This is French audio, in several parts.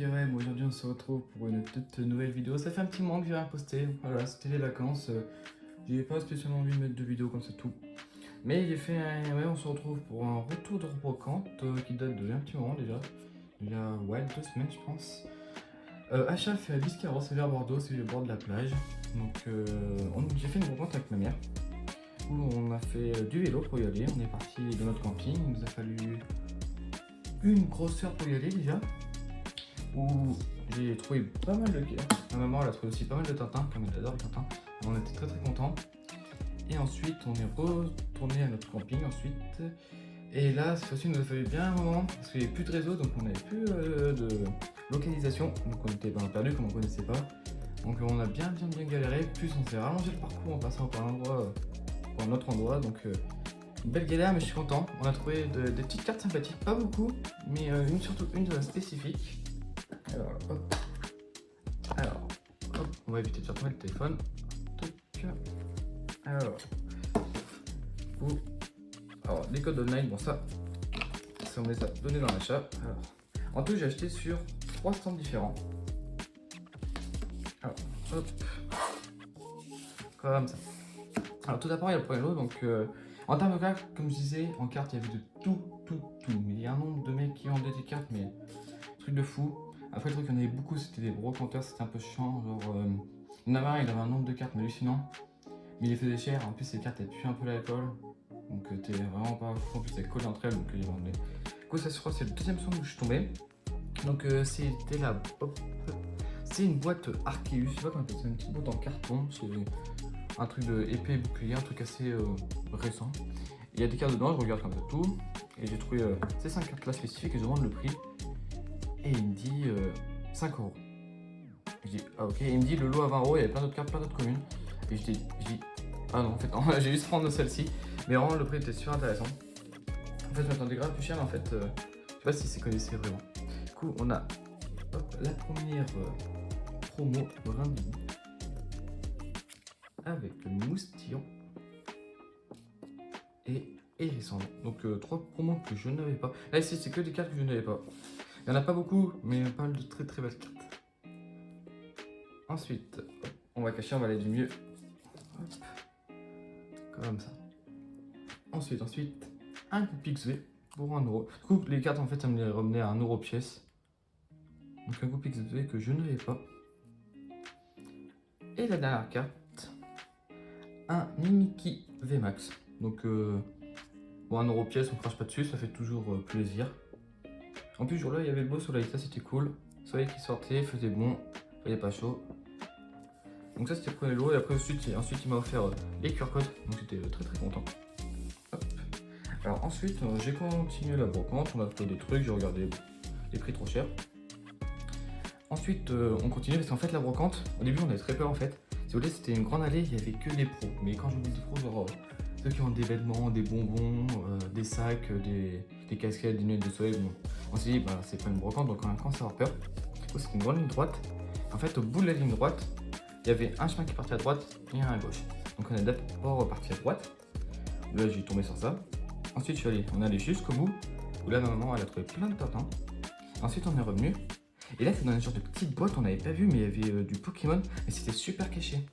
ouais, bon, aujourd'hui on se retrouve pour une toute nouvelle vidéo. Ça fait un petit moment que j'ai rien posté. Voilà, c'était les vacances. J'ai pas spécialement envie de mettre de vidéos comme ça tout. Mais j'ai fait un... Ouais, on se retrouve pour un retour de brocante qui date de un petit moment déjà. Il y a ouais, 2 semaines je pense. Achat fait à Biscarrosse, c'est vers Bordeaux, c'est le bord de la plage. Donc j'ai fait une brocante avec ma mère. Où on a fait du vélo pour y aller. On est parti de notre camping. Il nous a fallu une grosse heure pour y aller déjà. Où j'ai trouvé pas mal de cartes. Ma maman elle a trouvé aussi pas mal de Tintin, comme elle adore le Tintin. On était très contents. Et ensuite on est retourné à notre camping ensuite. Et là cette fois-ci il nous a fallu bien un moment parce qu'il n'y avait plus de réseau, donc on n'avait plus de localisation. Donc on était perdu comme on ne connaissait pas. Donc on a bien galéré. Plus on s'est rallongé le parcours en passant par un autre endroit. Donc une belle galère, mais je suis content. On a trouvé des petites cartes sympathiques, pas beaucoup, mais surtout une spécifique. Alors, hop, on va éviter de faire tomber le téléphone. Alors, les codes online, bon ça, si on met ça, donné dans l'achat. Alors, en tout, j'ai acheté sur 3 stands différents. Alors, hop, comme ça. Alors, tout d'abord, il y a le premier lot, donc en termes de cartes, comme je disais, en carte, il y avait de tout. Mais il y a un nombre de mecs qui vendaient des cartes, mais truc de fou. Après, le truc, il y en avait beaucoup, c'était des brocanteurs, c'était un peu chiant. Genre, il y en avait un, il avait un nombre de cartes, mais hallucinant. Mais il les faisait cher. En plus, ces cartes, elles puent un peu l'alcool. Donc, t'es vraiment pas fou. En plus, elles collaient entre elles. Donc, ils vendaient. Du coup, ça, je crois, c'est le deuxième son où je suis tombé. Donc, c'était la. C'est une boîte Arceus. Je sais pas comment on appelle ça, une petite boîte en carton. C'est un truc de épée bouclier, un truc assez récent. Il y a des cartes dedans, je regarde comme ça tout. Et j'ai trouvé ces 5 cartes là spécifiques et je demande le prix. Et il me dit 5 €. Je dis ah ok, il me dit le lot à 20 €, il y avait plein d'autres cartes, plein d'autres communes. Et je dis ah non en fait non, j'ai juste prendre celle-ci. Mais vraiment le prix était super intéressant. En fait je m'attendais grave plus cher mais en fait je sais pas si c'est connaissé vraiment. Du coup on a la première promo brindille avec le moustillon et hérisson. Donc 3 promos que je n'avais pas. Là ici c'est que des cartes que je n'avais pas. Il n'y en a pas beaucoup, mais pas mal de très belles cartes. Ensuite, on va cacher, on va aller du mieux. Hop. Comme ça. Ensuite, un coup XV pour 1 €. Du coup, les cartes, en fait, ça me les remenait à 1 € pièce. Donc un coup XV que je n'avais pas. Et la dernière carte, un Mimikyu VMAX. Donc, bon, 1 € pièce, on crache pas dessus, ça fait toujours plaisir. En plus, ce jour-là, il y avait le beau soleil, ça c'était cool. Le soleil qui sortait, faisait bon, il faisait pas chaud. Donc ça c'était le premier lot et après ensuite il m'a offert les QR codes, donc j'étais très content. Hop. Alors ensuite j'ai continué la brocante, on a trouvé des trucs, j'ai regardé les prix trop chers. Ensuite on continue parce qu'en fait la brocante, au début on avait très peur en fait. Si vous voulez c'était une grande allée, il n'y avait que des pros. Mais quand je vous dis des pros, genre ceux qui ont des vêtements, des bonbons, des sacs, des casquettes, des lunettes de soleil, bon. On s'est dit bah c'est pas une brocante donc on a commencé à avoir peur. Du coup c'était une grande ligne droite. En fait au bout de la ligne droite, il y avait un chemin qui partait à droite et un à gauche. Donc on est d'abord reparti à droite. Là j'ai tombé sur ça. Ensuite on est allé jusqu'au bout. Où là ma maman elle a trouvé plein de Tintins. Ensuite on est revenu. Et là c'est dans une sorte de petite boîte, on n'avait pas vu mais il y avait du Pokémon. Mais c'était super caché.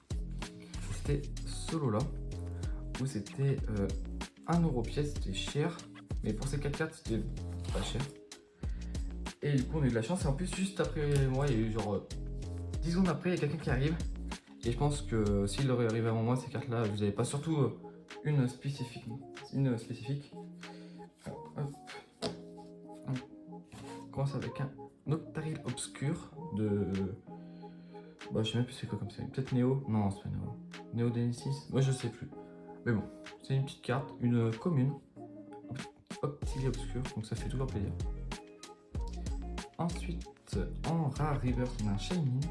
C'était ce lot là. Où c'était 1 € pièce, c'était cher. Mais pour ces 4 cartes c'était pas cher. Et du coup on a eu de la chance. Et en plus juste après moi il y a eu genre 10 secondes après il y a quelqu'un qui arrive. Et je pense que s'il aurait arrivé avant moi, ces cartes-là, je n'avais pas, surtout une spécifique. Alors, hop. On commence avec un Noctaril Obscur de... Bah, je sais même plus c'est quoi comme ça. Peut-être Néo? Non, c'est pas Néo. Néo Denesis? Moi, je sais plus. Mais bon, c'est une petite carte, une commune. Optilie Obscur, donc ça fait toujours plaisir. Ensuite, en Rare Reverse, on a un Shiny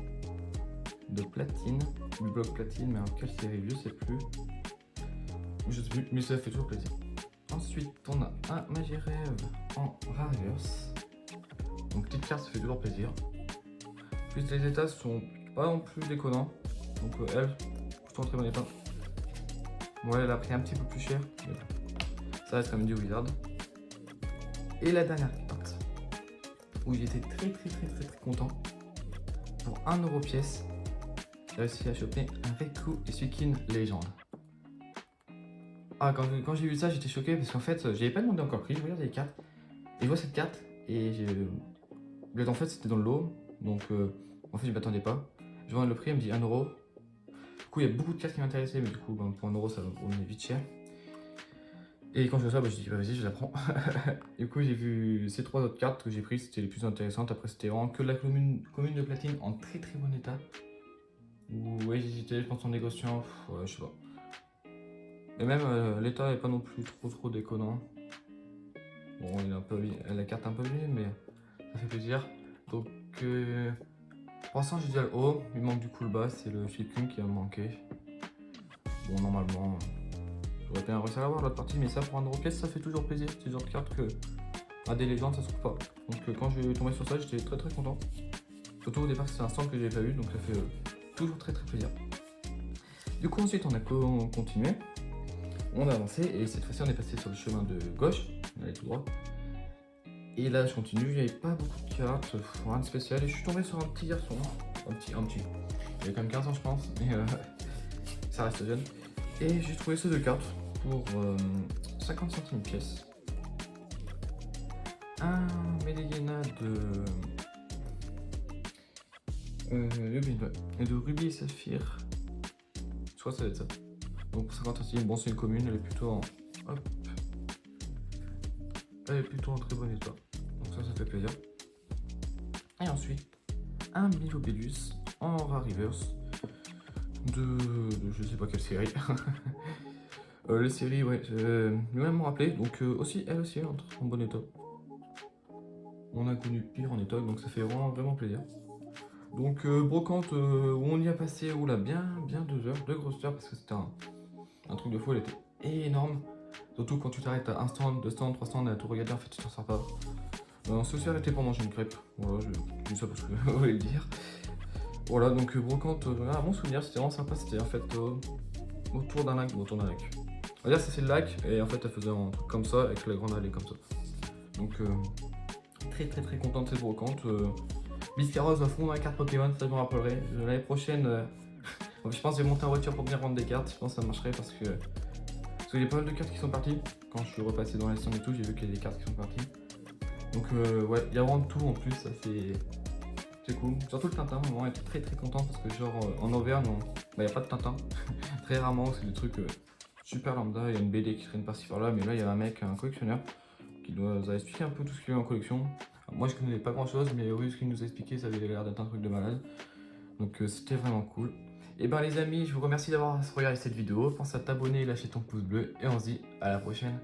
de platine, du bloc platine, mais en quelle série je sais plus, mais ça fait toujours plaisir. Ensuite on a un Magirêve en Rariverse, donc petite carte, ça fait toujours plaisir. Plus les états sont pas non plus déconnants, donc elle, plutôt en très bon état. Ouais, elle a pris un petit peu plus cher, mais ça reste comme du Wizard. Et la dernière carte, où j'étais très content. Pour 1€ pièce, j'ai réussi à choper un Riku et Suikin légende. Ah, quand j'ai vu ça, j'étais choqué parce qu'en fait, j'avais pas demandé encore prix. Je regarde les cartes et je vois cette carte et en fait, c'était dans le lot, donc en fait, je m'attendais pas. Je vois le prix, elle me dit 1€. Du coup, il y a beaucoup de cartes qui m'intéressaient, mais du coup, ben, pour 1€, ça va me vite cher. Et quand je vois ça, bah, je dis, bah, vas-y, je la prends. Du coup, j'ai vu ces 3 autres cartes que j'ai prises, c'était les plus intéressantes. Après, c'était vraiment que de la commune de platine en très bon état. Ouais, j'hésitais, je pense en négociant, ouais, je sais pas. Et même l'état est pas non plus trop déconnant. Bon, il est un peu, la carte est un peu vieille, mais ça fait plaisir. Donc, pour l'instant, j'ai déjà le haut. Il manque du coup le bas, c'est le Suicune qui va me manquer. Bon, normalement, j'aurais bien réussi à l'avoir l'autre partie, mais ça pour 1€ pièce, ça fait toujours plaisir. C'est le genre de carte que à des légendes, ça se trouve pas. Donc, quand je suis tombé sur ça, j'étais très content. Surtout au départ, c'est un stand que j'avais pas eu, donc ça fait toujours très plaisir. Du coup, ensuite, on a continué. On a avancé et cette fois-ci, on est passé sur le chemin de gauche. On allait tout droit. Et là, je continue. J'avais pas beaucoup de cartes, rien de spécial. Et je suis tombé sur un petit garçon. Un petit. Il a quand même 15 ans, je pense. Mais ça reste jeune. Et j'ai trouvé ces 2 cartes pour 50 centimes pièce. Un Melegena de Rubis et Saphir. Je crois que ça va être ça. Donc pour 50 centimes, bon c'est une commune, elle est plutôt en. Hop. Elle est plutôt en très bon état. Donc ça fait plaisir. Et ensuite, un Milobellus en rare reverse de je sais pas quelle série. La série, ouais, je vais même me rappeler. Donc aussi, elle aussi en bon état. On a connu pire en état, donc ça fait vraiment plaisir. Donc brocante, on y a passé bien 2 heures, 2 grosses heures, parce que c'était un truc de fou, elle était énorme. Surtout quand tu t'arrêtes à 1 stand, 2 stands, 3 stands à tout regarder, en fait tu t'en sors pas. On s'est aussi arrêté pour manger une crêpe, voilà, je dis ça parce que je voulais le dire. Voilà, donc brocante, un bon souvenir, c'était vraiment sympa, c'était en fait autour d'un lac. On va dire ça c'est le lac, et en fait elle faisait un truc comme ça, avec la grande allée comme ça. Donc très content de cette brocante. Biscarrosse va fond dans la carte Pokémon, ça je me rappellerai. L'année prochaine, je pense que je vais monter en voiture pour venir rendre des cartes. Je pense que ça marcherait parce que il y a pas mal de cartes qui sont parties. Quand je suis repassé dans les stands et tout, j'ai vu qu'il y a des cartes qui sont parties. Donc ouais, il y a vraiment tout en plus, ça c'est cool. Surtout le Tintin, vraiment, j'étais très content parce que genre en Auvergne, il n'y a pas de Tintin. Très rarement, c'est des trucs super lambda. Il y a une BD qui traîne par-ci par-là, mais là il y a un mec, un collectionneur, qui nous a expliqué un peu tout ce qu'il y a en collection. Alors, moi je connais pas grand chose, mais oui, ce qu'il nous a expliqué, ça avait l'air d'être un truc de malade. Donc c'était vraiment cool. Et ben les amis, je vous remercie d'avoir regardé cette vidéo. Pense à t'abonner, lâcher ton pouce bleu et on se dit à la prochaine.